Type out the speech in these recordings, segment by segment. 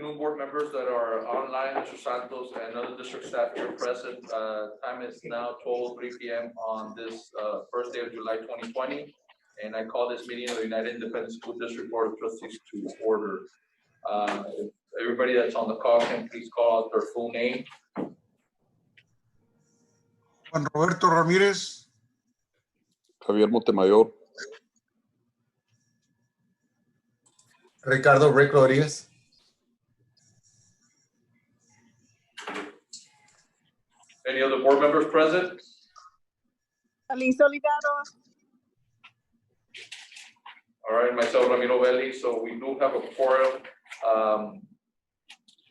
new board members that are online, Mr. Santos and other district staff here present. Time is now 12:03 p.m. on this first day of July 2020. And I call this meeting of the United Independent School District Board of Trustees to order. If everybody that's on the call can please call out their full name. Juan Roberto Ramírez. Javier Montemayor. Ricardo Rick Rodriguez. Any other board members present? Alicia Olivero. All right, myself, Ramiro Belli. So we do have a quorum.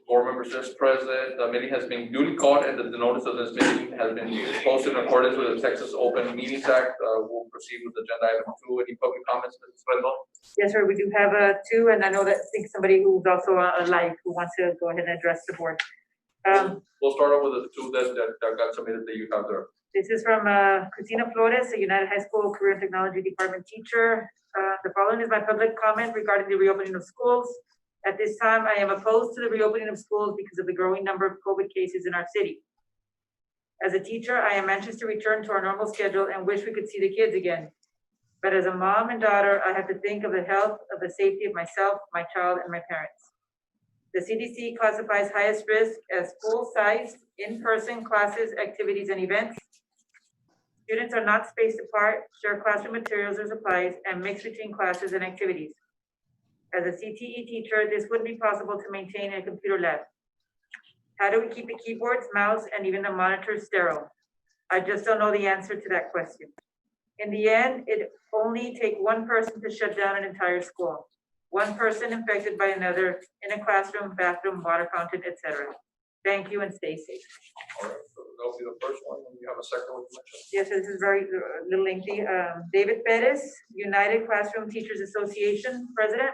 Board members just present. The meeting has been duly called and the notice of this meeting has been posted in accordance with the Texas Open Meetings Act. We'll proceed with agenda item 2. Any public comments, Mrs. Rendon? Yes, sir. We do have two, and I know that I think somebody who's also live who wants to go ahead and address the board. We'll start off with the two that got submitted that you have there. This is from Cristina Flores, a United High School Career and Technology Department teacher. The following is my public comment regarding the reopening of schools. At this time, I am opposed to the reopening of schools because of the growing number of COVID cases in our city. As a teacher, I am anxious to return to our normal schedule and wish we could see the kids again. But as a mom and daughter, I have to think of the health, of the safety of myself, my child, and my parents. The CDC classifies highest risk as full-size, in-person classes, activities, and events. Students are not spaced apart, share classroom materials or supplies, and mix between classes and activities. As a CTE teacher, this wouldn't be possible to maintain in a computer lab. How do we keep the keyboards, mouse, and even the monitors sterile? I just don't know the answer to that question. In the end, it only takes one person to shut down an entire school. One person infected by another in a classroom, bathroom, water fountain, etc. Thank you and stay safe. All right, so that'll be the first one. And you have a second one to mention? Yes, this is very little lengthy. David Perez, United Classroom Teachers Association President.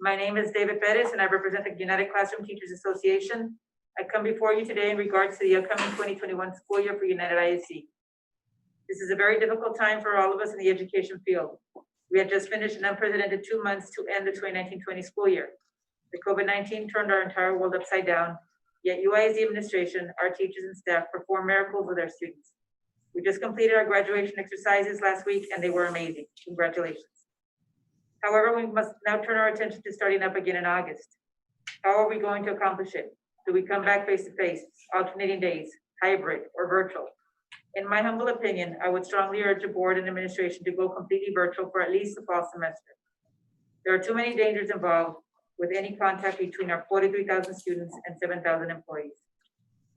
My name is David Perez and I represent the United Classroom Teachers Association. I come before you today in regards to the upcoming 2021 school year for United ISC. This is a very difficult time for all of us in the education field. We had just finished an unprecedented 2 months to end the 2019-20 school year. The COVID-19 turned our entire world upside down, yet UISD administration, our teachers and staff performed miracles with our students. We just completed our graduation exercises last week and they were amazing. Congratulations. However, we must now turn our attention to starting up again in August. How are we going to accomplish it? Do we come back face-to-face, alternating days, hybrid, or virtual? In my humble opinion, I would strongly urge the board and administration to go completely virtual for at least the fall semester. There are too many dangers involved with any contact between our 43,000 students and 7,000 employees.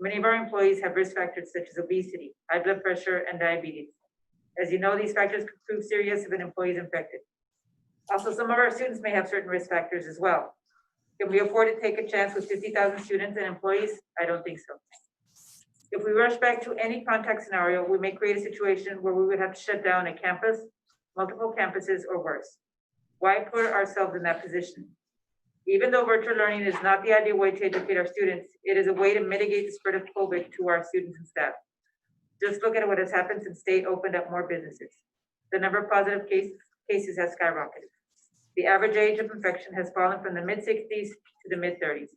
Many of our employees have risk factors such as obesity, high blood pressure, and diabetes. As you know, these factors could prove serious if an employee is infected. Also, some of our students may have certain risk factors as well. Can we afford to take a chance with 50,000 students and employees? I don't think so. If we rush back to any contact scenario, we may create a situation where we would have to shut down a campus, multiple campuses, or worse. Why put ourselves in that position? Even though virtual learning is not the ideal way to educate our students, it is a way to mitigate the spread of COVID to our students and staff. Just look at what has happened since state opened up more businesses. The number of positive cases has skyrocketed. The average age of infection has fallen from the mid-60s to the mid-30s.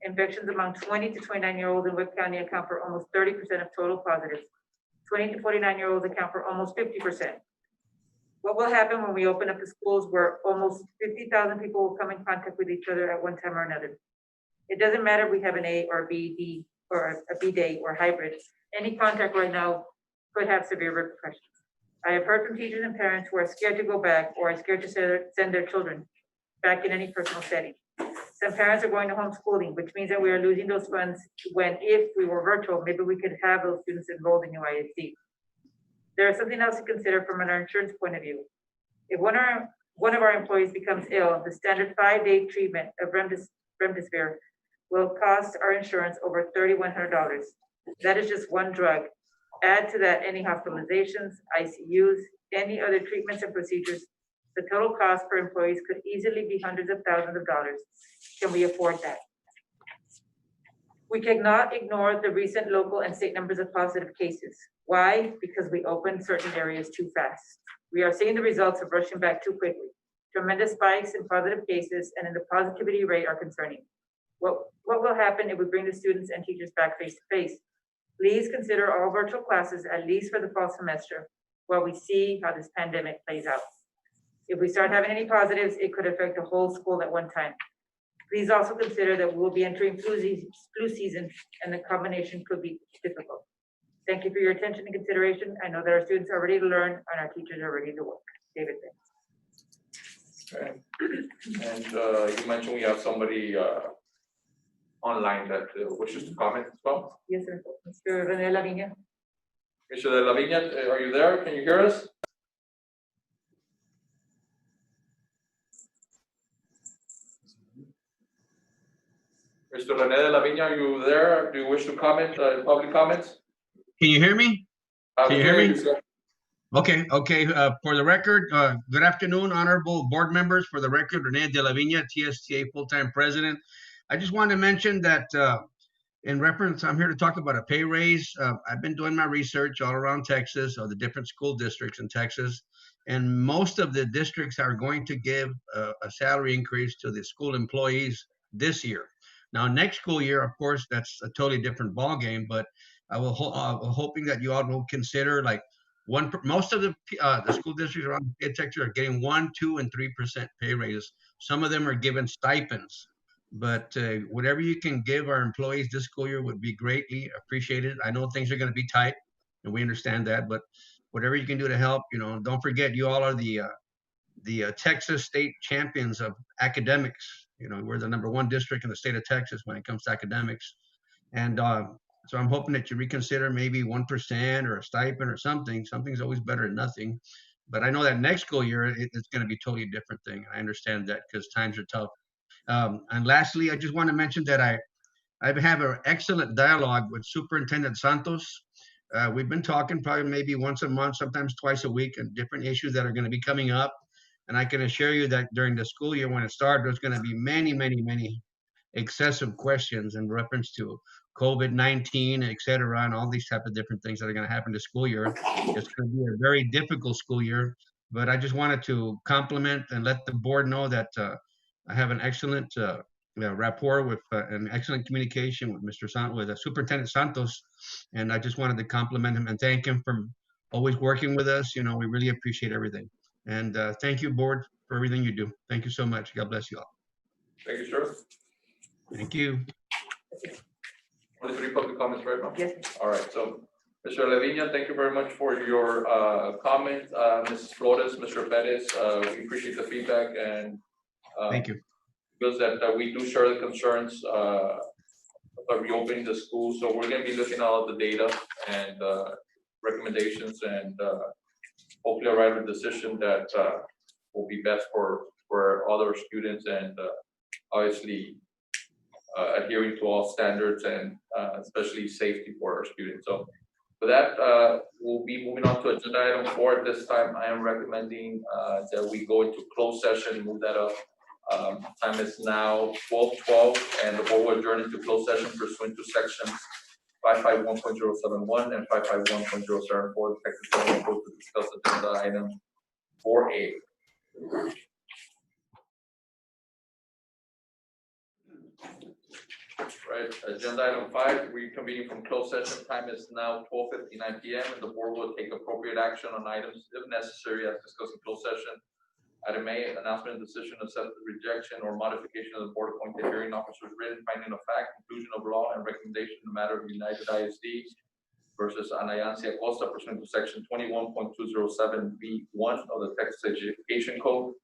Infections among 20 to 29-year-olds in Webb County account for almost 30% of total positives. 20 to 49-year-olds account for almost 50%. What will happen when we open up the schools where almost 50,000 people will come in contact with each other at one time or another? It doesn't matter if we have an A or B, D, or a B day or hybrid. Any contact right now could have severe repercussions. I have heard from teachers and parents who are scared to go back or are scared to send their children back in any personal setting. Some parents are going to homeschooling, which means that we are losing those funds when, if we were virtual, maybe we could have those students enrolled in UISD. There is something else to consider from an insurance point of view. If one of our employees becomes ill, the standard 5-day treatment of remdesivir will cost our insurance over $3,100. That is just one drug. Add to that any hospitalizations, ICUs, any other treatments and procedures. The total cost for employees could easily be hundreds of thousands of dollars. Can we afford that? We cannot ignore the recent local and state numbers of positive cases. Why? Because we opened certain areas too fast. We are seeing the results of rushing back too quickly. Tremendous spikes in positive cases and in the positivity rate are concerning. What will happen? It would bring the students and teachers back face to face. Please consider all virtual classes, at least for the fall semester, while we see how this pandemic plays out. If we start having any positives, it could affect the whole school at one time. Please also consider that we will be entering flu season, and the combination could be difficult. Thank you for your attention and consideration. I know that our students are ready to learn and our teachers are ready to work. David. Okay. And you mentioned we have somebody online that wishes to comment as well. Yes, sir. Mr. Rene Laviña. Mr. De La Viña, are you there? Can you hear us? Mr. Rene De La Viña, are you there? Do you wish to comment, public comments? Can you hear me? We Can you hear me? sir. Okay. For the record, good afternoon, honorable board members. For the record, Rene De La Viña, TSTA full-time president. I just wanted to mention that in reference, I'm here to talk about a pay raise. I've been doing my research all around Texas, or the different school districts in Texas, and most of the districts are going to give a salary increase to the school employees this year. Now, next school year, of course, that's a totally different ballgame, but I will hoping that you all will consider like most of the school districts around the Texas are getting 1%, 2%, and 3% pay raises. Some of them are given stipends, but whatever you can give our employees this school year would be greatly appreciated. I know things are going to be tight, and we understand that, but whatever you can do to help, don't forget you all are the Texas state champions of academics. We're the #1 district in the state of Texas when it comes to academics. And so I'm hoping that you reconsider maybe 1% or a stipend or something. Something's always better than nothing. But I know that next school year, it's going to be a totally different thing. I understand that because times are tough. And lastly, I just want to mention that I have an excellent dialogue with Superintendent Santos. We've been talking probably maybe once a month, sometimes twice a week, on different issues that are going to be coming up. And I can assure you that during the school year when it starts, there's going to be many, many, many excessive questions in reference to COVID-19, et cetera, and all these type of different things that are going to happen this school year. It's going to be a very difficult school year, but I just wanted to compliment and let the board know that I have an excellent rapport with an excellent communication with with Superintendent Santos, and I just wanted to compliment him and thank him for always working with us. We really appreciate everything. And thank you, board, for everything you do. Thank you so much. God bless you all. Thank you, sir. Thank you. Only 3 public comments, right, Mom? Yes. All right, so Mr. Laviña, thank you very much for your comment. Mrs. Flores, Mr. Perez, we appreciate the feedback, and Thank you. because that we do share the concerns of reopening the school. So we're going to be looking at all the data and recommendations, and hopefully arrive at a decision that will be best for all our students, and obviously adhering to all standards, and especially safety for our students. So for that, we'll be moving on to agenda item 4. At this time, I am recommending that we go into closed session, move that up. Time is now 12:12, and the board will adjourn into closed session pursuant to sections 551.071 and 551.074 of the Texas Government Code to discuss agenda item 4A. Right, agenda item 5, reconvening from closed session. Time is now 12:59 p.m. and the board will take appropriate action on items if necessary as discussed in closed session. Item A, announcement and decision of acceptance, rejection, or modification of the board appointed hearing officer's written finding of fact, conclusion of law, and recommendation in the matter of United ISD versus Anayansi Acosta pursuant to section 21.207B1 of the Texas Education Code.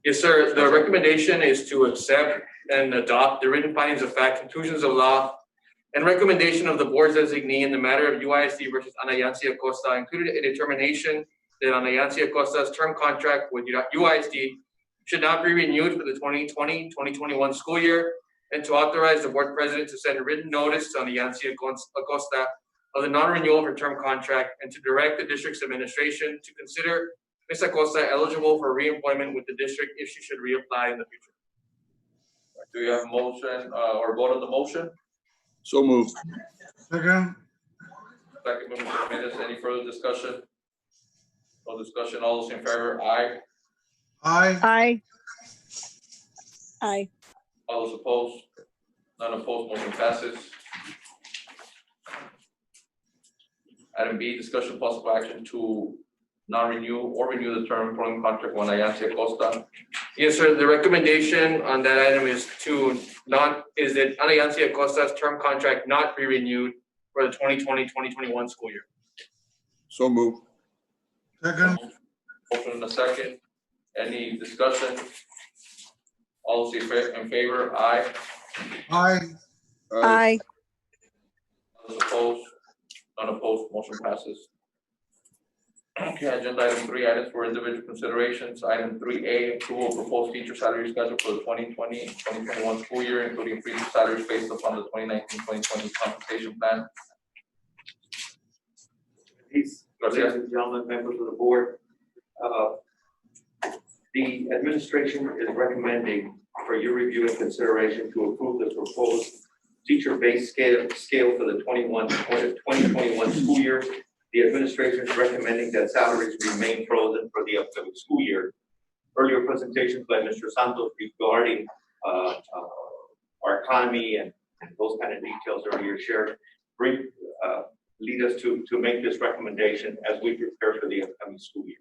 Yes, sir. The recommendation is to accept and adopt the written findings of fact, conclusions of law, and recommendation of the board's designee in the matter of UISD versus Anayansi Acosta, included a determination that Anayansi Acosta's term contract with UISD should not be renewed for the 2020-2021 school year, and to authorize the board president to send a written notice to Anayansi Acosta of the non-renewal of her term contract, and to direct the district's administration to consider Ms. Acosta eligible for reemployment with the district if she should reapply in the future. Do you have a motion or vote on the motion? So moved. Second. Second, Mr. Ramirez. Any further discussion? No discussion. All those in favor? Aye. Aye. Aye. Aye. All those opposed? None opposed, motion passes. Item B, discussion possible action to non-renew or renew the term employment contract with Ayancia Costa. Yes, sir. The recommendation on that item is that Anayancia Acosta's term contract not be renewed for the 2020-2021 school year. So moved. second, Motion and a second. Any discussion? All those in favor, aye. aye, Aye. Those opposed? None opposed, motion passes. Okay, agenda item 3, items for individual considerations. Item 3A, approval of proposed teacher salary schedule for the 2020-2021 school year, including previous salaries based upon the 2019-2020 compensation plan. Ladies and gentlemen, members of the board, the administration is recommending for your review and consideration to approve the proposed teacher base scale for the 2021 school year. The administration is recommending that salaries remain frozen for the upcoming school year. Earlier presentations by Mr. Santos regarding our economy and those kind of details earlier shared lead us to make this recommendation as we prepare for the upcoming school year.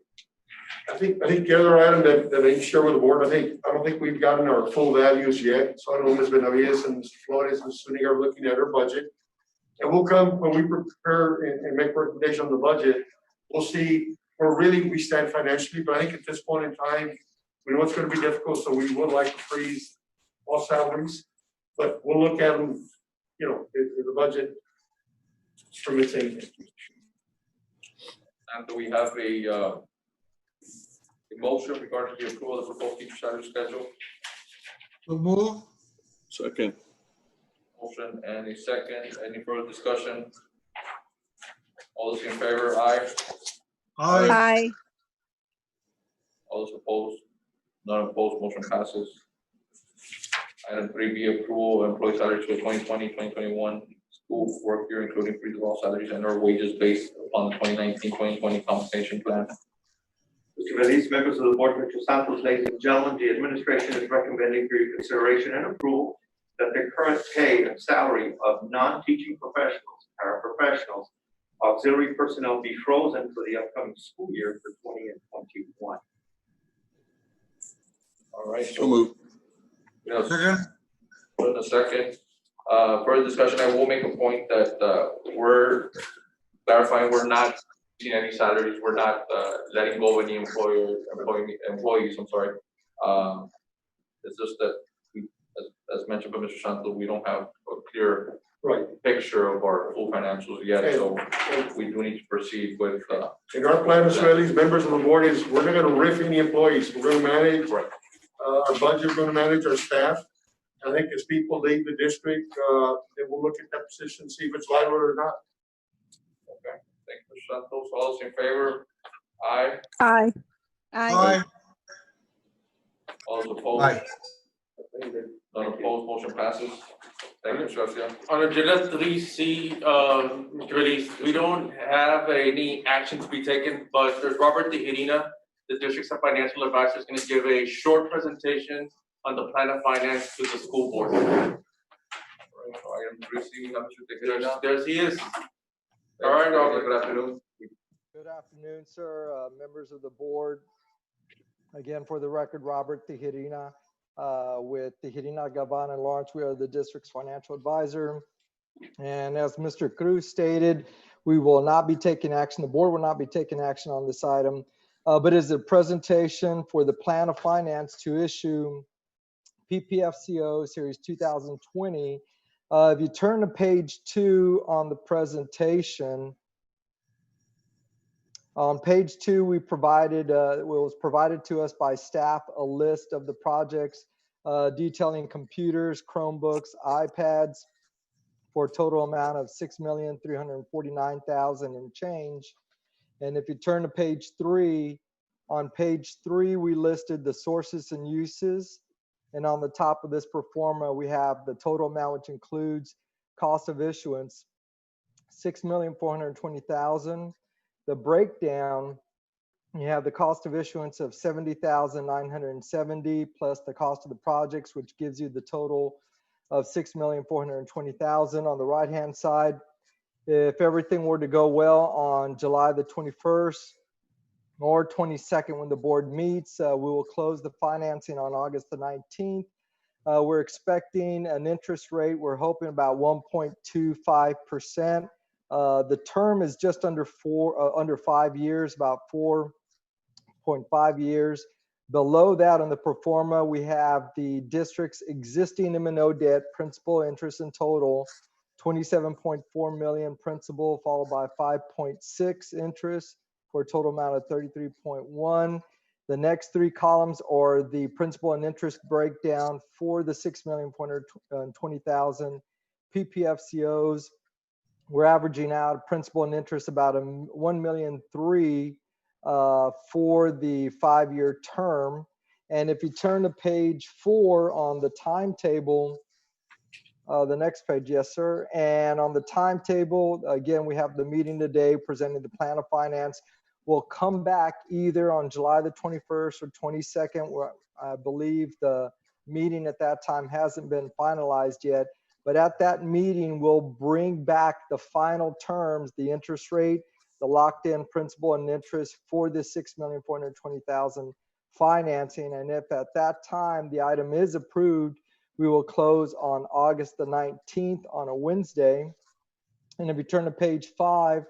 I think the other item that I share with the board, I don't think we've gotten our full values yet. So I know Ms. Benavides and Mr. Flores and Sunny are looking at our budget. And we'll come when we prepare and make recommendation on the budget, we'll see where really we stand financially. But I think at this point in time, we know it's going to be difficult, so we would like to freeze all salaries. But we'll look at them, if the budget permits anything. And do we have a motion regarding the approval of the proposed teacher salary schedule? so move, Second. Motion and a second. Any further discussion? All those in favor, aye. aye, Aye. All those opposed? None opposed, motion passes. Item 3B, approval of employee salaries for 2020-2021 school work year, including freeze of all salaries and or wages based upon the 2019-2020 compensation plan. Mr. Veliz, members of the board, Mr. Santos, ladies and gentlemen, the administration is recommending for your consideration and approval that the current pay and salary of non-teaching professionals, paraprofessionals, auxiliary personnel be frozen for the upcoming school year for 20 and 21. All right. So moved. Yes. second, In a second. Further discussion, I will make a point that we're clarifying we're not using any salaries. We're not letting go of any employees. I'm sorry. It's just that, as mentioned by Mr. Santos, we don't have a clear picture of our full financials yet. So we do need to proceed with. And our plan, Mr. Ellis, members of the board, is we're not going to riff any employees. We're going to manage our budget. We're going to manage our staff. I think as people leave the district, they will look at that position, see if it's vital or not. Okay. Thank you, Mr. Santos. All those in favor? Aye. Aye. aye, All those opposed? aye, None opposed, motion passes. Thank you, Mr. Garcia. On agenda 3C, Mr. Veliz, we don't have any action to be taken, but there's Robert Tijerina, the district's financial advisor, is going to give a short presentation on the plan of finance to the school board. All right, so item 3C, we have Mr. Tejeda. There's he is. All right, Robert. Good afternoon. Good afternoon, sir, members of the board. Again, for the record, Robert Tijerina with Tijerina, Gavan, and Lawrence. We are the district's financial advisor. And as Mr. Cruz stated, we will not be taking action. The board will not be taking action on this item, but is a presentation for the plan of finance to issue PPFCO Series 2020. If you turn to page 2 on the presentation, on page 2, we provided, it was provided to us by staff a list of the projects detailing computers, Chromebooks, iPads for a total amount of $6,349,000 and change. And if you turn to page 3, on page 3, we listed the sources and uses. And on the top of this pro forma, we have the total amount, which includes cost of issuance, $6,420,000. The breakdown, you have the cost of issuance of $70,970 plus the cost of the projects, which gives you the total of $6,420,000. On the right-hand side, if everything were to go well on July the 21st or 22nd when the board meets, we will close the financing on August the 19th. We're expecting an interest rate, we're hoping about 1.25%. The term is just under 5 years, about 4.5 years. Below that on the pro forma, we have the district's existing M&O debt, principal, interest in total, 27.4 million principal, followed by 5.6 interest for a total amount of 33.1. The next three columns are the principal and interest breakdown for the 6,420,000 PPFCOs. We're averaging out principal and interest about $1.3 million for the 5-year term. And if you turn to page 4 on the timetable, the next page, yes, sir. And on the timetable, again, we have the meeting today presenting the plan of finance. We'll come back either on July the 21st or 22nd, where I believe the meeting at that time hasn't been finalized yet. But at that meeting, we'll bring back the final terms, the interest rate, the locked-in principal and interest for the $6,420,000 financing. And if at that time the item is approved, we will close on August the 19th on a Wednesday. And if you turn to page 5,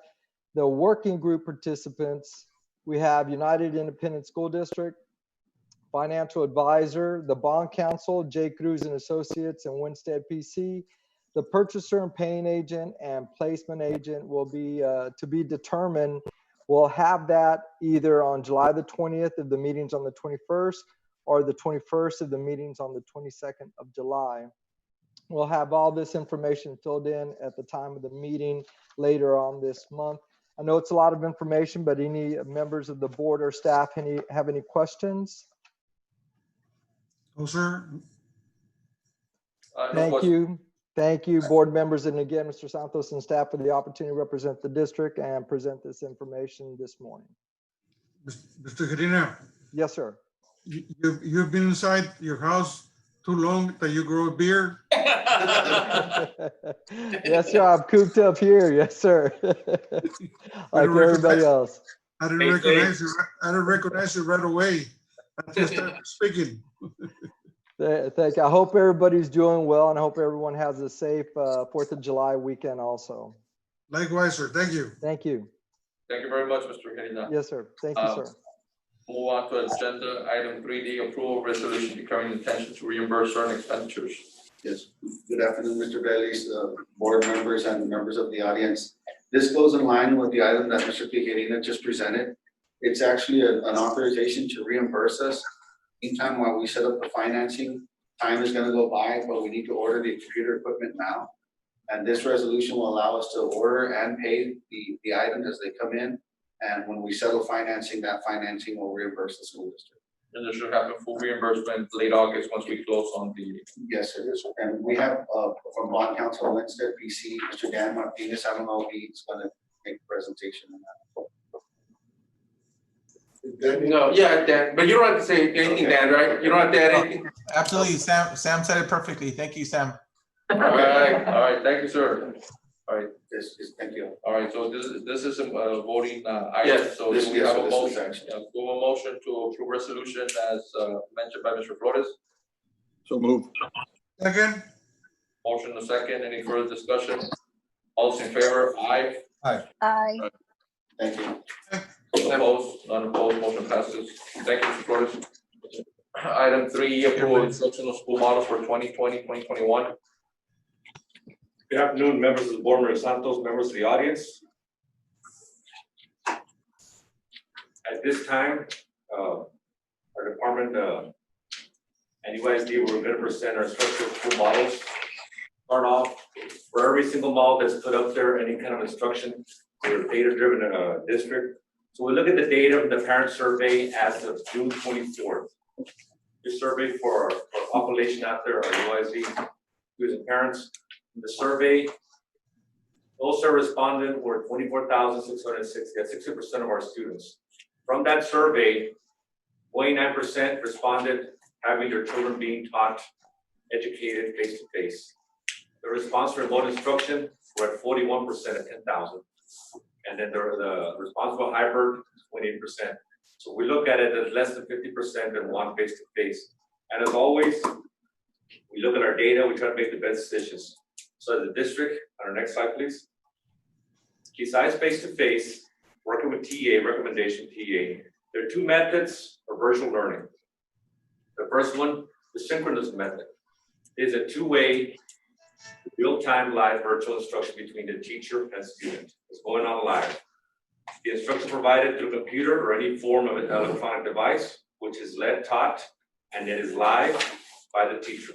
the working group participants, we have United Independent School District, financial advisor, the bond counsel, J. Cruz and Associates and Winstead PC. The purchaser and paying agent and placement agent will be to be determined. We'll have that either on July the 20th if the meeting's on the 21st, or the 21st if the meeting's on the 22nd of July. We'll have all this information filled in at the time of the meeting later on this month. I know it's a lot of information, but any members of the board or staff have any questions? No, sir. No Thank question. you. Thank you, board members. And again, Mr. Santos and staff for the opportunity to represent the district and present this information this morning. Mr. Medina, Yes, sir. you've been inside your house too long that you grow a beard. Yes, sir. I'm cooped up here. Yes, sir. Like everybody else. I didn't recognize you. I didn't recognize you right away. I just started speaking. Thank you. I hope everybody's doing well, and I hope everyone has a safe 4th of July weekend also. Likewise, sir. Thank you. Thank you. Thank you very much, Mr. Medina. Yes, sir. Thank you, sir. Move on to agenda item 3D, approval of resolution declaring intention to reimburse certain expenditures. Yes, good afternoon, Mr. Bailey's, board members and members of the audience. This goes in line with the item that Mr. Tijerina just presented. It's actually an authorization to reimburse us. Anytime while we set up the financing, time is gonna go by, but we need to order the computer equipment now. And this resolution will allow us to order and pay the items as they come in. And when we settle financing, that financing will reimburse the school district. And this should happen full reimbursement late August once we close on the. Yes, it is. And we have from bond counsel Winstead PC, Mr. Dan Martinez. I don't know if he's going to make a presentation on that. No, yeah, Dan, but you don't have to say anything, Okay. Dan, right? You don't have to add anything. Absolutely, Sam said it perfectly. Thank you, Sam. All right, thank you, sir. All right, Yes, thank you. all right, so this is a voting item, Yes, so this- do we yes, have so a this is motion? action. Yeah, do a motion to approve resolution as mentioned by Mr. Flores. So moved. Second? Motion a second, any further discussion? All those in favor, aye. Aye. Thank you. Opposed, none opposed, motion passes. Thank you, Mr. Flores. Item 3, approval of instructional school models for 2020-2021. Good afternoon, members of the board, members Santos, members of the audience. At this time, our department and UISD, we're going to present our instructional school models. Start off, for every single model that's put up there, any kind of instruction, we're a data-driven district. So we look at the data from the parent survey as of June 24th. This survey for our population out there, our UISD students and parents. The survey, those that responded were 24,660, that's 60% of our students. From that survey, 29% responded having their children being taught educated face-to-face. The response to remote instruction, we're at 41% at 10,000. And then the responsible hybrid, 28%. So we look at it as less than 50% and one face-to-face. And as always, we look at our data, we try to make the best decisions. So as a district, on our next slide, please. Besides face-to-face, working with TA, recommendation TA, there are two methods for virtual learning. The first one, the synchronous method, is a two-way, real-time live virtual instruction between the teacher and student. It's going on live. The instruction provided through computer or any form of an electronic device, which is led, taught, and it is live by the teacher.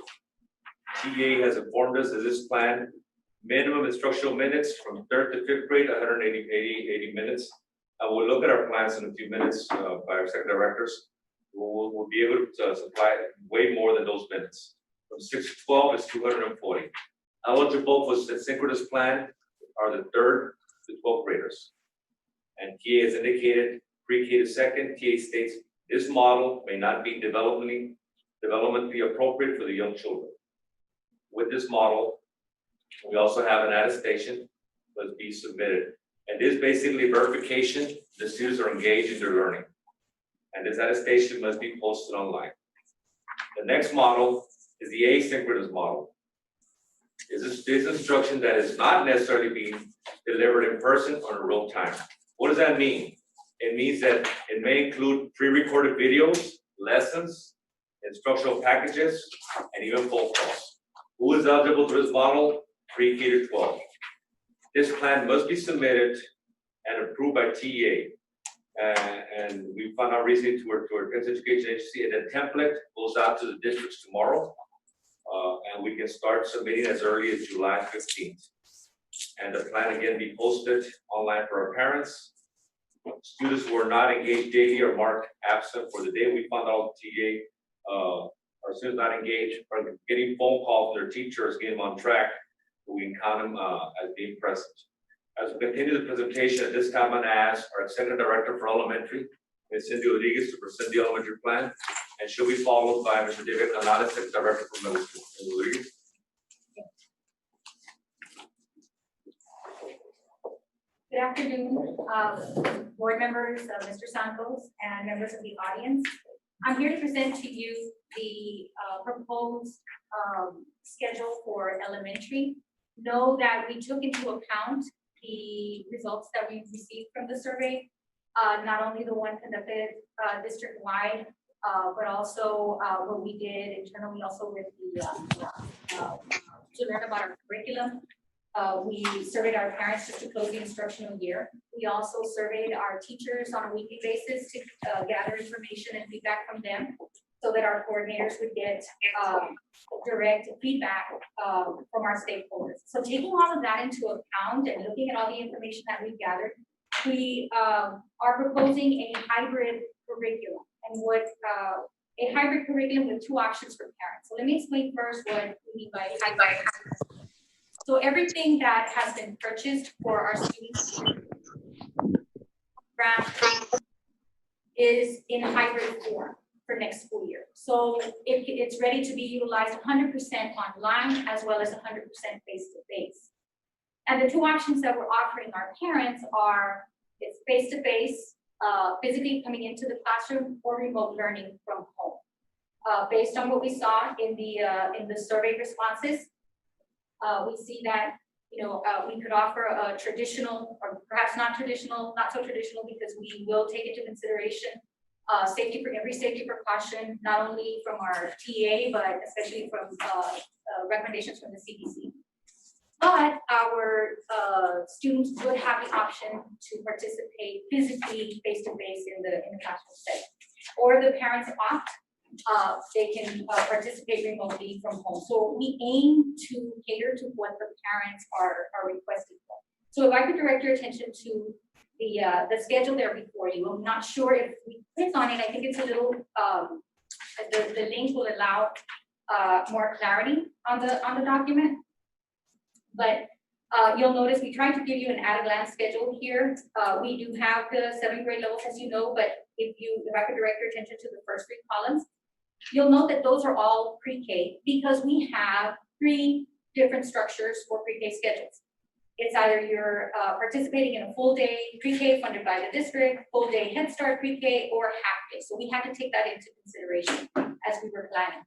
TA has informed us that this plan, minimum instructional minutes from 3rd to 5th grade, 180 minutes. And we'll look at our plans in a few minutes by our second directors. We'll be able to supply way more than those minutes. From 6 to 12 is 240. Eligible for the synchronous plan are the 3rd to 12th graders. And TA has indicated pre-K to 2nd, TA states this model may not be developmentally appropriate for the young children. With this model, we also have an attestation must be submitted. And this basically verification the students are engaged in their learning. And this attestation must be posted online. The next model is the asynchronous model. This instruction that is not necessarily being delivered in person or in real time. What does that mean? It means that it may include pre-recorded videos, lessons, instructional packages, and even phone calls. Who is eligible to this model? Pre-K to 12. This plan must be submitted and approved by TA. And we found out recently to our Parents Education Agency, and the template goes out to the districts tomorrow. And we can start submitting as early as July 15th. And the plan again be posted online for our parents. Students who are not engaged daily are marked absent for the day. We found out TA, our students not engaged, are getting phone calls from their teachers, getting them on track. We can count them as being present. As we continue the presentation, at this time I'm going to ask our Executive Director for Elementary, Ms. Cindy Rodriguez, to present the elementary plan, and she'll be followed by Mr. David Canales, Executive Director for Middle School. Ms. Rodriguez. Good afternoon, board members, Mr. Santos, and members of the audience. I'm here to present to you the proposed schedule for elementary. Know that we took into account the results that we received from the survey, not only the one conducted district-wide, but also what we did internally also with the to learn about our curriculum. We surveyed our parents just to close the instructional year. We also surveyed our teachers on a weekly basis to gather information and feedback from them so that our coordinators would get direct feedback from our stakeholders. So taking all of that into account and looking at all the information that we've gathered, we are proposing a hybrid curriculum. And what a hybrid curriculum with two options for parents. So let me explain first what we mean by hybrid. So everything that has been purchased for our students is in hybrid form for next school year. So it's ready to be utilized 100% online as well as 100% face-to-face. And the two options that we're offering our parents are it's face-to-face, physically coming into the classroom, or remote learning from home. Based on what we saw in the survey responses, we see that we could offer a traditional, or perhaps not traditional, not so traditional, because we will take into consideration every safety precaution, not only from our TA, but especially from recommendations from the CDC. But our students would have the option to participate physically, face-to-face in the classroom setting. Or the parents opt, they can participate remotely from home. So we aim to cater to what the parents are requesting for. So if I could direct your attention to the schedule there before you. I'm not sure if we click on it. I think it's a little, the link will allow more clarity on the document. But you'll notice we tried to give you an at-a-glance schedule here. We do have the 7th grade levels, as you know, but if I could direct your attention to the first 3 columns, You'll note that those are all pre-K because we have 3 different structures for pre-K schedules. It's either you're participating in a full day pre-K funded by the district, full day Head Start pre-K, or half day. So we had to take that into consideration as we were planning.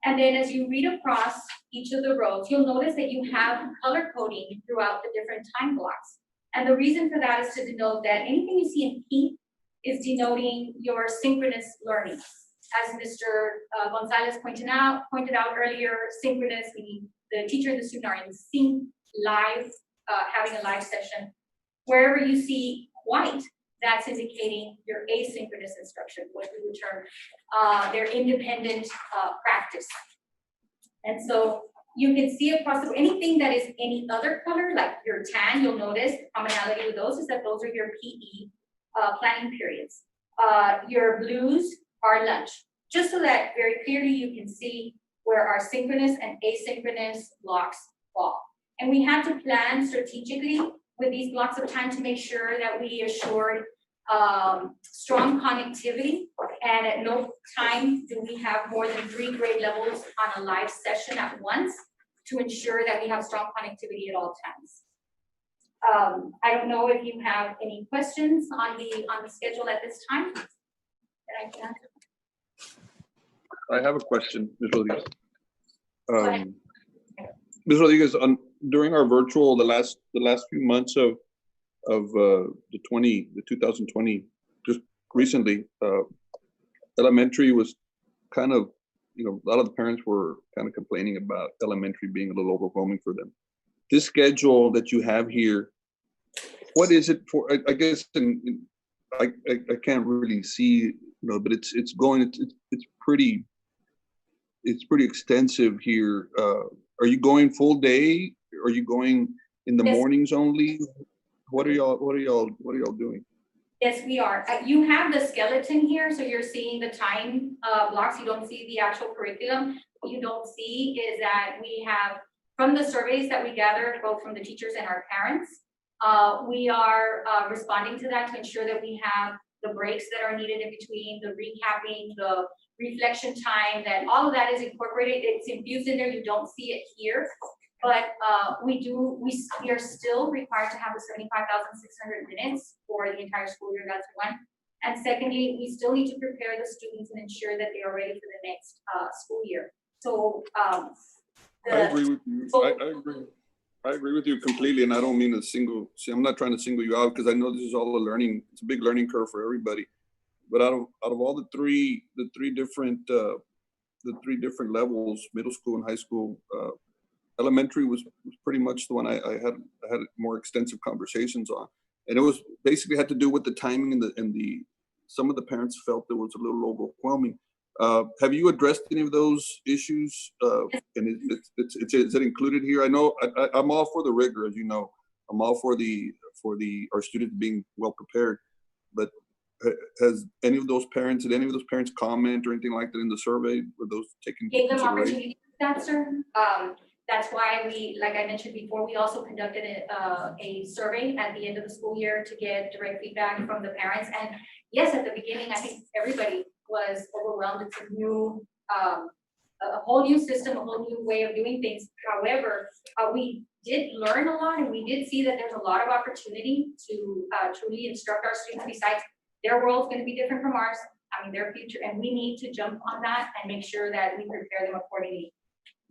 And then as you read across each of the rows, you'll notice that you have color coding throughout the different time blocks. And the reason for that is to denote that anything you see in pink is denoting your synchronous learning. As Mr. Gonzalez pointed out earlier, synchronous, meaning the teacher and the student are in sync, live, having a live session. Wherever you see white, that's indicating your asynchronous instruction, what we would term their independent practice. And so you can see across the, anything that is any other color, like your tan, you'll notice the commonality with those is that those are your PE planning periods. Your blues are lunch, just so that very clearly you can see where our synchronous and asynchronous blocks fall. And we have to plan strategically with these blocks of time to make sure that we assured strong connectivity, and at no time do we have more than 3 grade levels on a live session at once to ensure that we have strong connectivity at all times. I don't know if you have any questions on the schedule at this time that I can answer. I have a question, Ms. Rodriguez. Go ahead. Ms. Rodriguez, during our virtual, the last few months of the 2020, just recently, elementary was kind of, a lot of the parents were kind of complaining about elementary being a little overwhelming for them. This schedule that you have here, what is it for? I guess I can't really see, but it's pretty extensive here. Are you going full day? Are you going in the mornings only? What are y'all doing? Yes, we are. You have the skeleton here, so you're seeing the time blocks. You don't see the actual curriculum. What you don't see is that we have, from the surveys that we gathered, both from the teachers and our parents, we are responding to that to ensure that we have the breaks that are needed in between, the recapping, the reflection time, that all of that is incorporated. It's infused in there. You don't see it here. But we are still required to have the 75,600 minutes for the entire school year. That's one. And secondly, we still need to prepare the students and ensure that they are ready for the next school year. So I agree with you. I agree with you completely, and I don't mean I'm not trying to single you out, because I know this is all it's a big learning curve for everybody. But out of all the three different levels, middle school and high school, elementary was pretty much the one I had more extensive conversations on, and it was basically had to do with the timing and the some of the parents felt it was a little overwhelming. Have you addressed any of those issues? And is it included here? I know I'm all for the rigor, as you know. I'm all for our students being well prepared, but has any of those parents comment or anything like that in the survey? Were those taken into consideration? Opportunity to do that, sir. That's why we, like I mentioned before, we also conducted a survey at the end of the school year to get direct feedback from the parents. And yes, at the beginning, I think everybody was overwhelmed. It's a new, a whole new system, a whole new way of doing things. However, we did learn a lot, and we did see that there's a lot of opportunity to truly instruct our students. Besides, their world's going to be different from ours. I mean, their future, and we need to jump on that and make sure that we prepare them accordingly.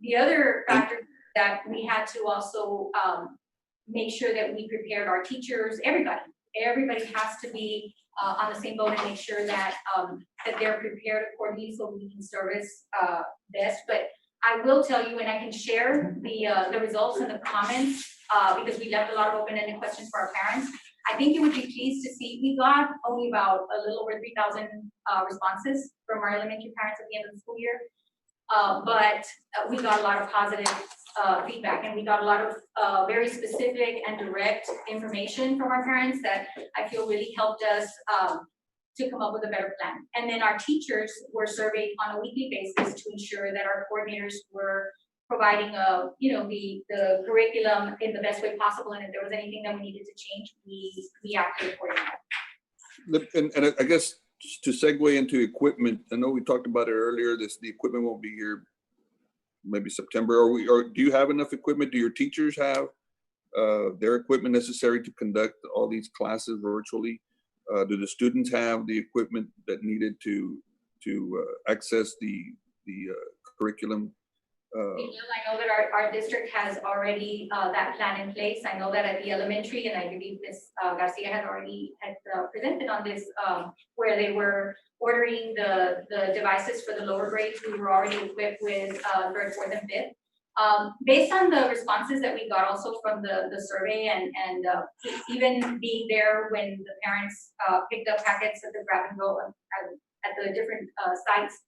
The other factor that we had to also make sure that we prepared our teachers, everybody has to be on the same boat and make sure that that they're prepared accordingly so we can service best. But I will tell you, and I can share the results and the comments because we left a lot of open-ended questions for our parents. I think you would be pleased to see we got only about a little over 3,000 responses from our elementary parents at the end of the school year. But we got a lot of positive feedback, and we got a lot of very specific and direct information from our parents that I feel really helped us to come up with a better plan. And then our teachers were surveyed on a weekly basis to ensure that our coordinators were providing the curriculum in the best way possible, and if there was anything that we needed to change, we acted accordingly. And I guess just to segue into equipment, I know we talked about it earlier, the equipment won't be here maybe September. Or do you have enough equipment? Do your teachers have their equipment necessary to conduct all these classes virtually? Do the students have the equipment that needed to access the curriculum? Miguel, I know that our district has already that plan in place. I know that at the elementary, and I believe Ms. Garcia had already presented on this, where they were ordering the devices for the lower grades. We were already equipped with third, fourth, and fifth. Based on the responses that we got also from the survey and even being there when the parents picked up packets at the grab and go at the different sites,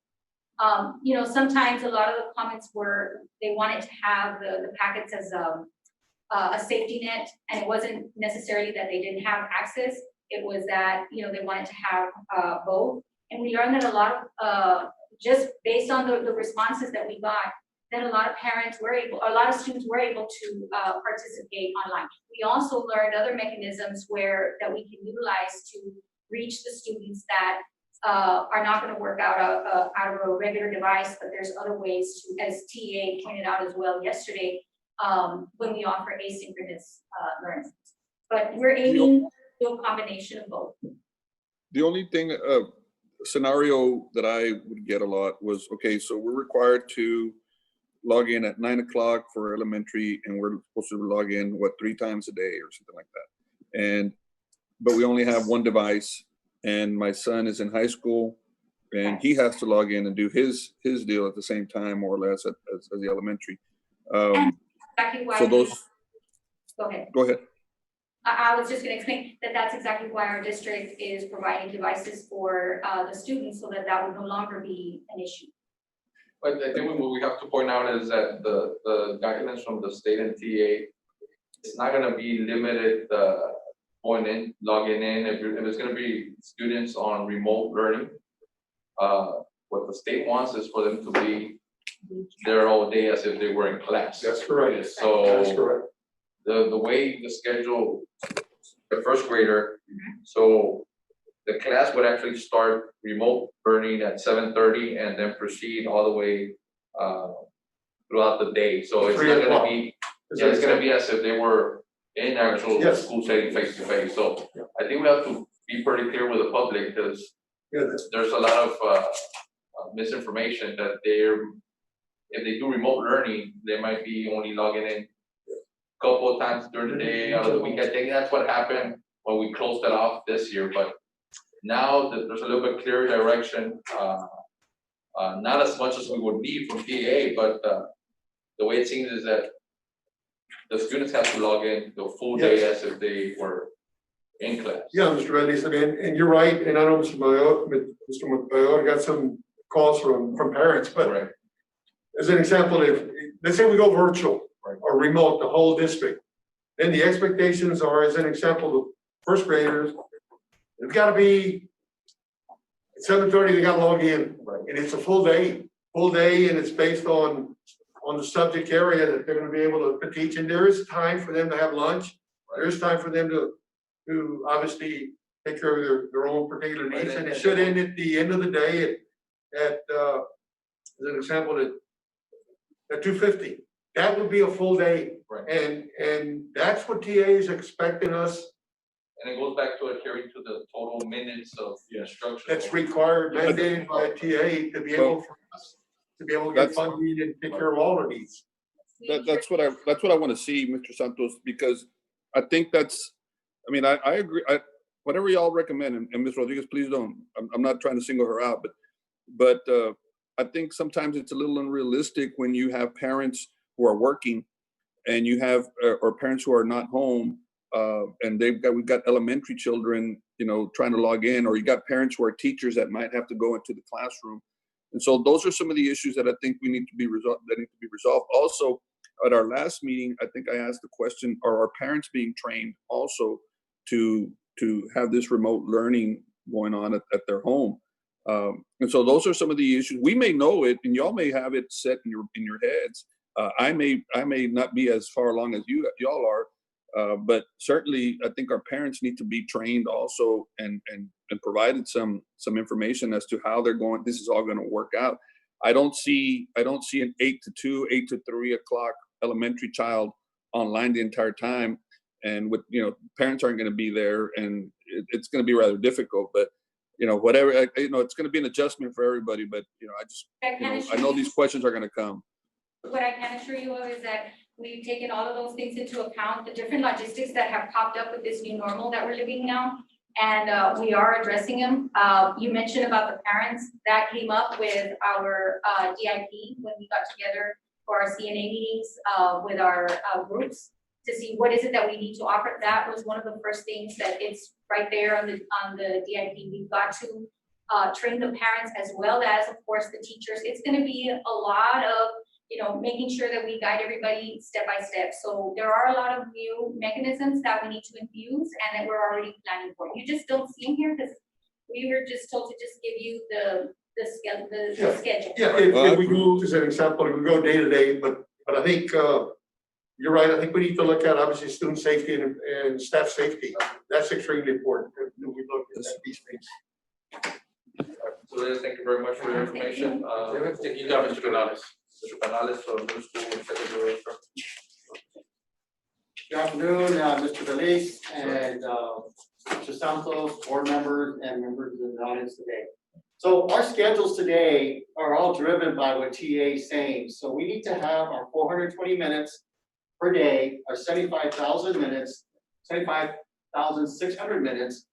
you know, sometimes a lot of the comments were they wanted to have the packets as a safety net, and it wasn't necessarily that they didn't have access. It was that, you know, they wanted to have both. And we learned that a lot of, just based on the responses that we got, that a lot of parents were able, a lot of students were able to participate online. We also learned other mechanisms that we can utilize to reach the students that are not going to work out of a regular device, but there's other ways to, as TA pointed out as well yesterday, when we offer asynchronous learning. But we're aiming to do a combination of both. The only thing, scenario that I would get a lot was, okay, so we're required to log in at 9 o'clock for elementary, and we're supposed to log in, what, 3 times a day or something like that. But we only have one device, and my son is in high school, and he has to log in and do his deal at the same time, more or less, as the elementary. Exactly why. So those. Go ahead. Go ahead. I was just going to explain that that's exactly why our district is providing devices for the students, so that would no longer be an issue. But I think what we have to point out is that the guidelines from the state and TA, it's not going to be limited going in, logging in. If it's going to be students on remote learning, what the state wants is for them to be there all day as if they were in class. That's correct. So That's correct. The way the schedule, the first grader, so the class would actually start remote learning at 7:30 and then proceed all the way throughout the day. So it's not going to be, it's going to be as if they were in actual school setting face to face. So I think we have to be pretty clear with the public, because there's a lot of misinformation that if they do remote learning, they might be only logging in a couple of times during the day, out of the week. I think that's what happened when we closed it off this year. But now that there's a little bit clearer direction, not as much as we would need from PA, but the way it seems is that the students have to log in the full day as if they were in class. Yeah, Mr. Reddy, I mean, and you're right, and I know Mr. Mayor got some calls from parents, but as an example, if let's say we go virtual or remote, the whole district, then the expectations are, as an example, the first graders, it's got to be at 7:30. They got to log in, and it's a full day, and it's based on the subject area that they're going to be able to teach. And there is time for them to have lunch. There is time for them to obviously take care of their own particular needs, and it should end at the end of the day at as an example at 2:50. That would be a full day, and that's what TA is expecting us. And it goes back to adhering to the total minutes of instruction. That's required, mandated by TA to be able for us to be able to get funding and take care of all our needs. That's what I want to see, Mr. Santos, because I think that's, I mean, I agree. Whatever y'all recommend, and Ms. Rodriguez, please don't. I'm not trying to single her out, but I think sometimes it's a little unrealistic when you have parents who are working, and you have or parents who are not home, and we've got elementary children, trying to log in, or you got parents who are teachers that might have to go into the classroom. And so those are some of the issues that I think need to be resolved. Also, at our last meeting, I think I asked the question, are our parents being trained also to have this remote learning going on at their home? And so those are some of the issues. We may know it, and y'all may have it set in your heads. I may not be as far along as y'all are, But certainly, I think our parents need to be trained also and provided some information as to how this is all going to work out. I don't see an 8 to 2, 8 to 3 o'clock elementary child online the entire time, and with parents aren't going to be there, and it's going to be rather difficult. But whatever, it's going to be an adjustment for everybody. But I know these questions are going to come. What I can assure you of is that we've taken all of those things into account, the different logistics that have popped up with this new normal that we're living now, and we are addressing them. You mentioned about the parents. That came up with our DIP when we got together for our CNA meetings with our groups to see what is it that we need to offer. That was one of the first things that it's right there on the DIP. We've got to train the parents as well as, of course, the teachers. It's going to be a lot of making sure that we guide everybody step by step. So there are a lot of new mechanisms that we need to infuse and that we're already planning for. You just don't see them here because we were just told to just give you the schedule. Yeah, if we go, as an example, if we go day to day, but I think you're right. I think we need to look at obviously student safety and staff safety. That's extremely important. We look at these things. So thank you very much for your information. You got Mr. Canales. Mr. Canales, so middle school secretary. Good afternoon, Mr. Beliz and Mr. Santos, board members and members of the audience today. So our schedules today are all driven by what TA is saying. So we need to have our 420 minutes per day, our 75,000 minutes, 75,600 minutes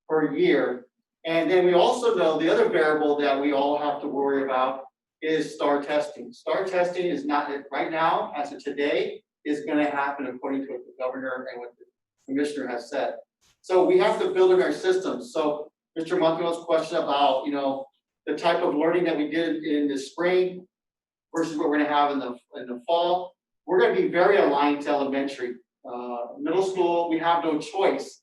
per year. And then we also know the other variable that we all have to worry about is STAR testing. STAR testing is not, right now, as of today, is going to happen according to what the governor and what the commissioner has said. So we have to build in our systems. So Mr. Montiel's question about, the type of learning that we did in the spring versus what we're going to have in the fall, we're going to be very aligned to elementary. Middle school, we have no choice.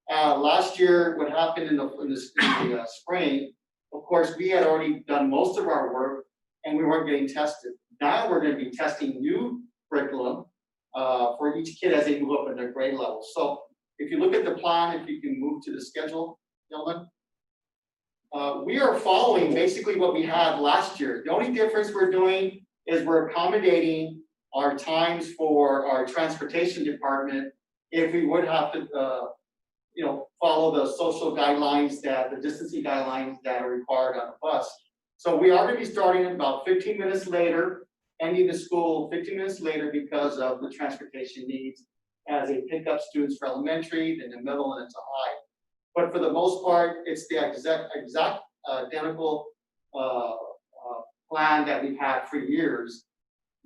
Last year, what happened in the spring, of course, we had already done most of our work and we weren't getting tested. Now we're going to be testing new curriculum for each kid as they move up in their grade level. So if you look at the plan, if you can move to the schedule, gentlemen, we are following basically what we had last year. The only difference we're doing is we're accommodating our times for our transportation department if we would have to follow the social guidelines, the distancing guidelines that are required on a bus. So we are going to be starting about 15 minutes later, ending the school 15 minutes later because of the transportation needs as they pick up students for elementary, then the middle, and it's a high. But for the most part, it's the exact identical plan that we've had for years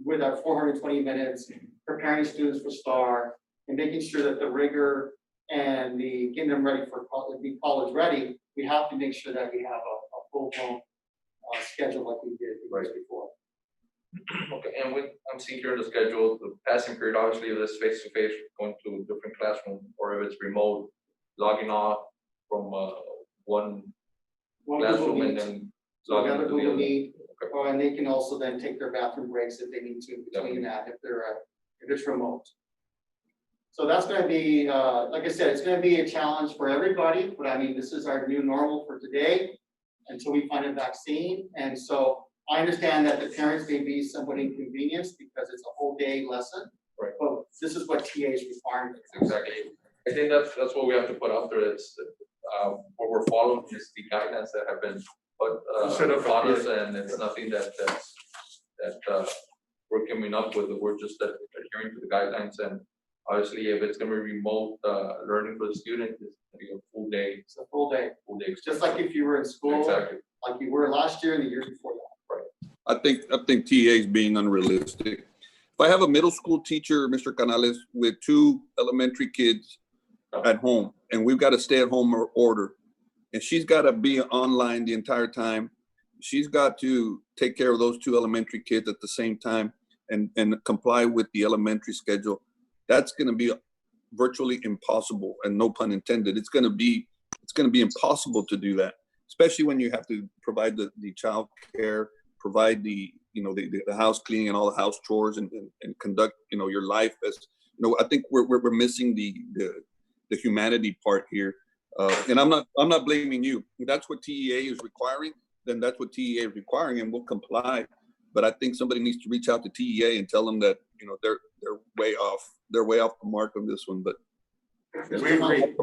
with our 420 minutes, preparing students for STAR, and making sure that the rigor and the getting them ready for be college ready, we have to make sure that we have a full-blown schedule like we did years before. Okay, and I'm seeing here the schedule, the passing period, obviously this face-to-face, going to a different classroom, or if it's remote, logging off from one classroom and then logging into the other. Okay. And they can also then take their bathroom breaks if they need to between that if it's remote. So that's going to be, like I said, it's going to be a challenge for everybody, but I mean, this is our new normal for today until we find a vaccine. And so I understand that the parents may be somewhat inconvenienced because it's a whole day lesson, right? But this is what TA is requiring. Exactly. I think that's what we have to put out there. It's what we're following is the guidelines that have been put on us, and it's nothing that we're coming up with. We're just adhering to the guidelines, and obviously, if it's going to be remote learning for the student, it's going to be a full day. It's a full day. Full day. Just like if you were in school, exactly, like you were last year and the year before that. I think TA is being unrealistic. If I have a middle school teacher, Mr. Canales, with 2 elementary kids at home, and we've got a stay-at-home order, and she's got to be online the entire time, she's got to take care of those 2 elementary kids at the same time and comply with the elementary schedule. That's going to be virtually impossible, and no pun intended. It's going to be impossible to do that, especially when you have to provide the child care, provide the house cleaning and all the house chores, and conduct your life as I think we're missing the humanity part here. And I'm not blaming you. If that's what TEA is requiring, then that's what TEA is requiring, and we'll comply. But I think somebody needs to reach out to TEA and tell them that they're way off. They're way off the mark on this one. But We agree.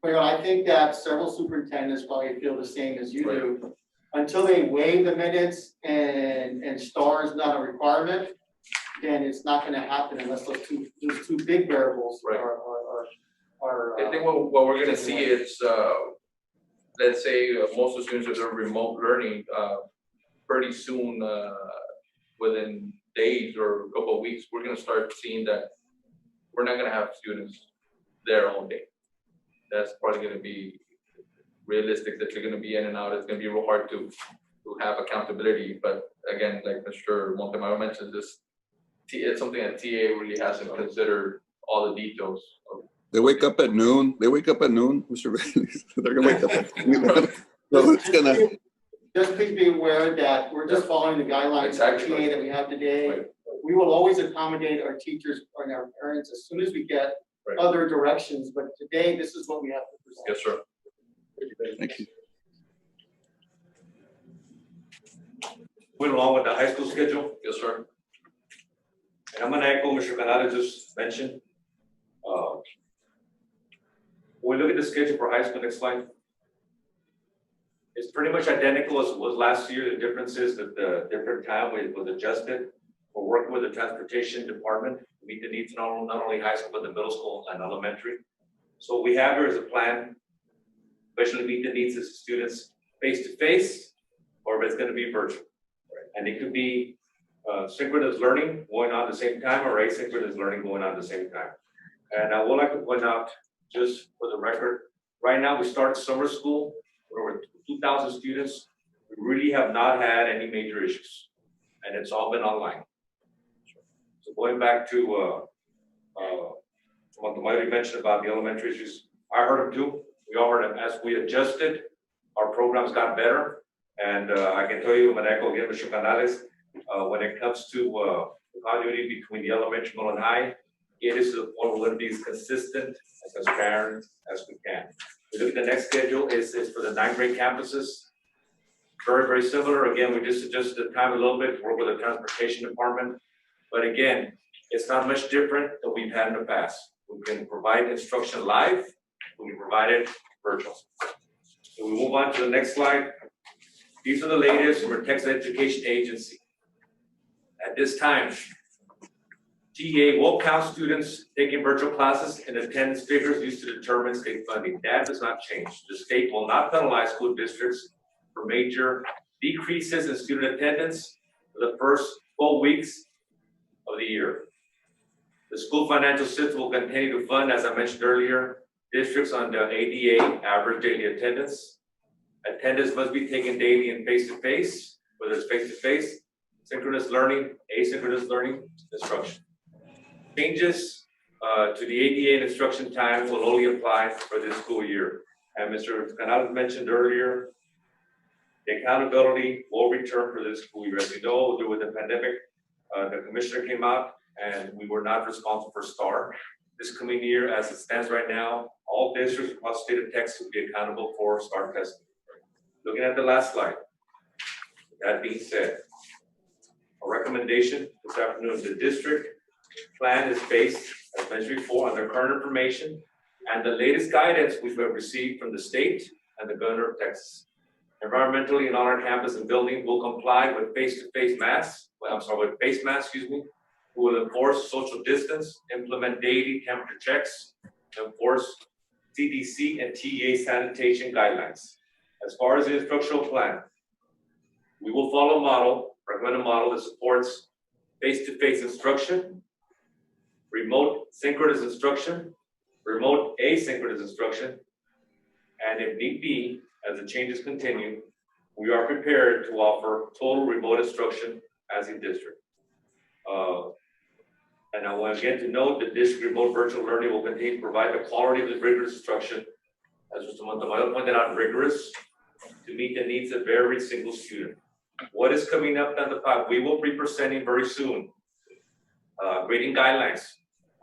Well, I think that several superintendents probably feel the same as you do. Until they waive the minutes and STAR is not a requirement, then it's not going to happen unless those two big variables are. I think what we're gonna see is, let's say most of the students are doing remote learning, pretty soon, within days or a couple of weeks, we're gonna start seeing that we're not gonna have students there all day. That's probably gonna be realistic, that you're gonna be in and out. It's gonna be real hard to have accountability. But again, like Mr. Montemayor mentioned, it's something that TA really hasn't considered all the details of. They wake up at noon. Mr. Bailey. They're gonna wake up at noon. So it's gonna. Just please be aware that we're just following the guidelines of TA that we have today. We will always accommodate our teachers and our parents as soon as we get other directions, but today this is what we have to present. Yes, sir. Thank you. Moving along with the high school schedule. Yes, sir. And I'm gonna echo Mr. Canales just mentioned. When we look at the schedule for high school, next slide. It's pretty much identical as it was last year. The difference is that the different time was adjusted. We're working with the transportation department to meet the needs not only high school, but the middle school and elementary. So what we have here is a plan, especially meet the needs of students face-to-face, or if it's gonna be virtual. And it could be synchronous learning going on at the same time, or asynchronous learning going on at the same time. And I would like to point out, just for the record, right now we start summer school with over 2,000 students. We really have not had any major issues, and it's all been online. So going back to what the lady mentioned about the elementary issues, I heard them too. We all heard them. As we adjusted, our programs got better. And I can tell you, I'm gonna echo again, Mr. Canales, when it comes to the continuity between the elementary, middle, and high, it is to the point where we're gonna be as consistent and transparent as we can. We look at the next schedule is for the 9th grade campuses. Very, very similar. Again, we just adjusted the time a little bit to work with the transportation department. But again, it's not much different than we've had in the past. We can provide instruction live, we can provide it virtual. So we move on to the next slide. These are the latest from our Texas Education Agency. At this time, TEA will count students taking virtual classes and attendance figures used to determine state funding. That does not change. The state will not penalize school districts for major decreases in student attendance for the first 12 weeks of the year. The school financial system will continue to fund, as I mentioned earlier, districts on the ADA, average daily attendance. Attendance must be taken daily and face-to-face, whether it's face-to-face, synchronous learning, asynchronous learning, instruction. Changes to the ADA and instruction time will only apply for this school year. And Mr. Canales mentioned earlier, the accountability will return for this school year. As you know, during the pandemic, the commissioner came out and we were not responsible for STAR. This coming year, as it stands right now, all districts across the state of Texas will be accountable for STAR testing. Looking at the last slide. That being said, a recommendation this afternoon, the district plan is based, as mentioned before, on the current information and the latest guidance we've received from the state and the governor of Texas. Environmentally and on our campus and building will comply with face-to-face masks. With face masks, We will enforce social distance, implement daily temperature checks, enforce CDC and TEA sanitation guidelines. As far as the instructional plan, we will follow recommend a model that supports face-to-face instruction, remote synchronous instruction, remote asynchronous instruction, and if need be, as the changes continue, we are prepared to offer total remote instruction as a district. And I want again to note that district remote virtual learning will continue to provide the quality of the rigorous instruction, as Mr. Montemayor pointed out, rigorous, to meet the needs of every single student. What is coming up down the pipe? We will be presenting very soon grading guidelines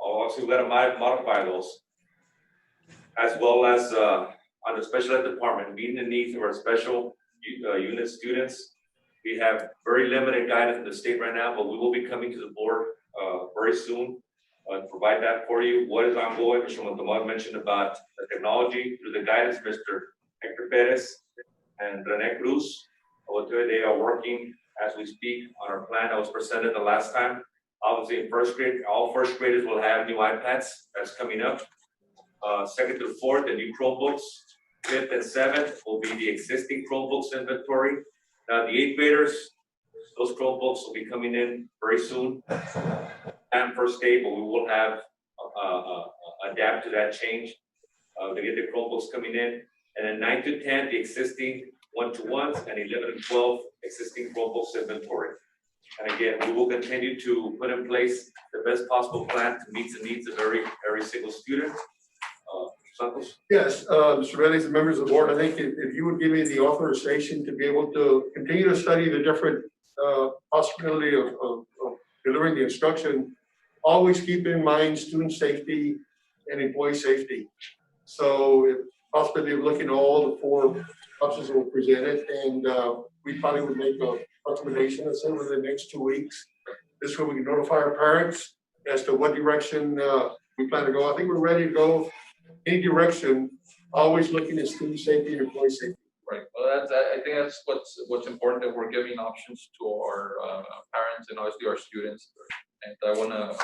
obviously we gotta modify those. As well as, on the special ed department, meeting the needs of our special unit students. We have very limited guidance in the state right now, but we will be coming to the board, very soon. Provide that for you. What is ongoing, Mr. Montemar mentioned about the technology through the guidance, Mr. Hector Perez and Rene Cruz. They are working as we speak on our plan that was presented the last time. Obviously in first grade, all first graders will have new iPads. That's coming up. Second through fourth, the new Chromebooks. Fifth and seventh will be the existing Chromebooks inventory. Now the eighth graders, those Chromebooks will be coming in very soon. And first day, but we will have adapt to that change. They get the Chromebooks coming in, and then 9 to 10, the existing 1-to-1s, and 11 and 12 existing Chromebooks inventory. And again, we will continue to put in place the best possible plan to meet the needs of every single student. Santos? Yes, Mr. Vélez and members of the board, I think if you would give me the authorization to be able to continue to study the different possibility of delivering the instruction, always keep in mind student safety and employee safety. So if possibly looking at all the four options that were presented, and we probably would make a recommendation, let's say, within the next 2 weeks. This way we can notify our parents as to what direction we plan to go. I think we're ready to go any direction, always looking at student safety and employee safety. Right. Well, I think that's what's important, that we're giving options to our parents and obviously our students. And I want to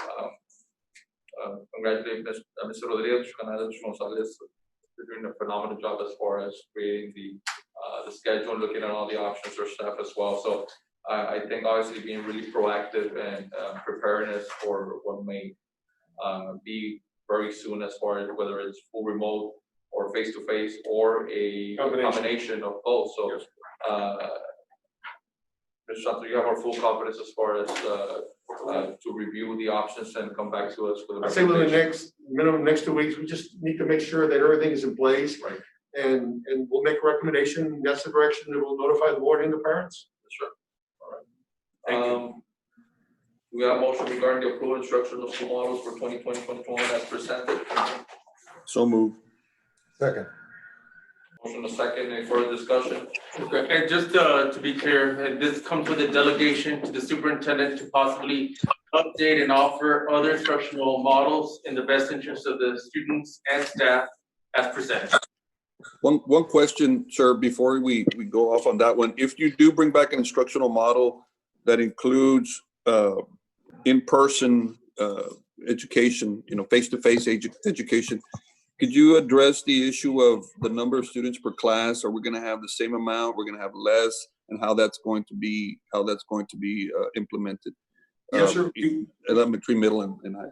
congratulate Mr. Rodriguez, Mr. Gonzalez. They're doing a phenomenal job as far as creating the schedule, looking at all the options for staff as well. So I think obviously being really proactive and preparedness for what may be very soon, as far as whether it's full remote or face-to-face or a combination of both. So, Mr. Santos, you have our full confidence as far as to review the options and come back to us with a I'd say within the next 2 weeks, we just need to make sure that everything is in place. Right. And we'll make a recommendation. That's the direction that we'll notify the board and the parents. Sure. All right. Thank you. We have a motion regarding the approved instructional school models for 2020-2021 as presented. So moved. Second. Motion a second. Any further discussion? Okay, and just to be clear, this comes with a delegation to the superintendent to possibly update and offer other instructional models in the best interest of the students and staff as presented. One question, sir, before we go off on that one. If you do bring back an instructional model that includes in-person education, face-to-face education, could you address the issue of the number of students per class? Are we going to have the same amount? We're going to have less, and how that's going to be implemented? Yes, sir. Elementary, middle, and high.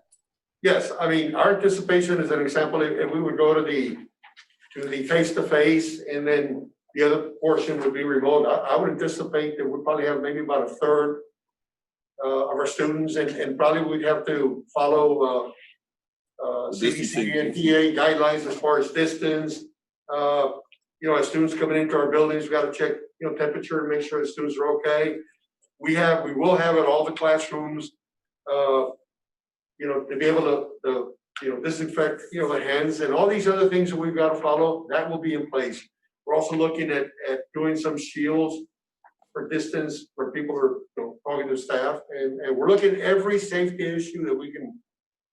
Yes, I mean, our anticipation is an example, if we would go to the face-to-face and then the other portion would be remote, I would anticipate that we'd probably have maybe about a third of our students, and probably we'd have to follow CDC and PA guidelines as far as distance. As students coming into our buildings, we got to check, temperature and make sure the students are okay. We will have at all the classrooms, to be able to disinfect, the hands and all these other things that we've got to follow, that will be in place. We're also looking at doing some shields for distance where people are, talking to staff, and we're looking at every safety issue that we can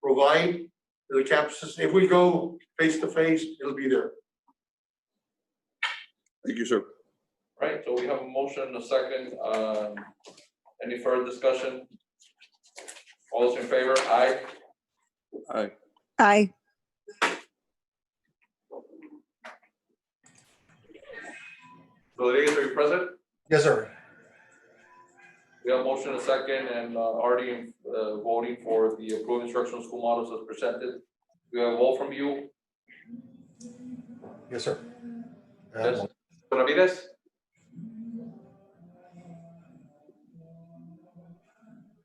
provide to the campuses. If we go face-to-face, it'll be there. Thank you, sir. Right, so we have a motion and a second. Any further discussion? All those in favor? Aye. Aye. Aye. Rodriguez, are you present? Yes, sir. We have a motion and a second, and already voting for the approved instructional school models as presented. We have a vote from you. Yes, sir. Yes. Ramirez?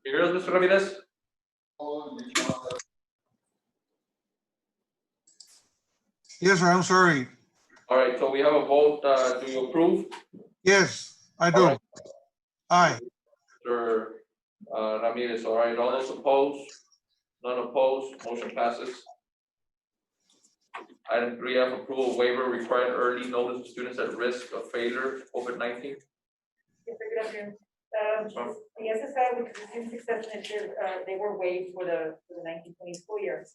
You hear us, Mr. Ramirez? Yes, sir. I'm sorry. All right, so we have a vote. Do you approve? Yes, I do. All right. Aye. Mr. Ramirez, all right. All those opposed? None opposed, motion passes. Item 3F, approval waiver required early notice of students at risk of failure, COVID-19. Yes, sir, good afternoon. The SSI, which is the Student Success Initiative, they were waived for the 1920 school year.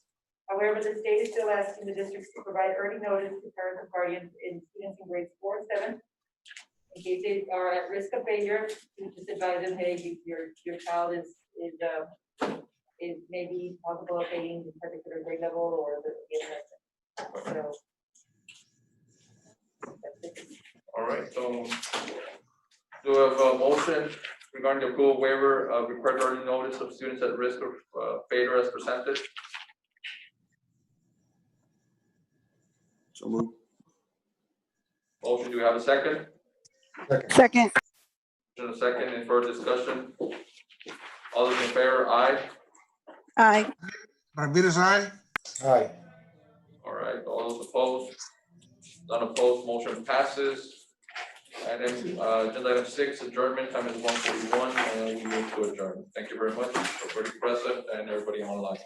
However, the state is still asking the districts to provide early notice to parents and guardians in students in grades 4 and 7. In case they are at risk of failure, to just advise them, hey, your child is maybe possible of failing the particular grade level or the so. That's it. All right, so do I have a motion regarding the approval waiver of required early notice of students at risk of failure as presented? So moved. Motion, do we have a second? Second. Motion, a second, any further discussion? All those in favor, aye. Aye. Ramirez, aye. Aye. All right, all those opposed? None opposed, motion passes. And then agenda item 6, adjournment, time is 1:41, and we move to adjourn. Thank you very much for everybody present and everybody online.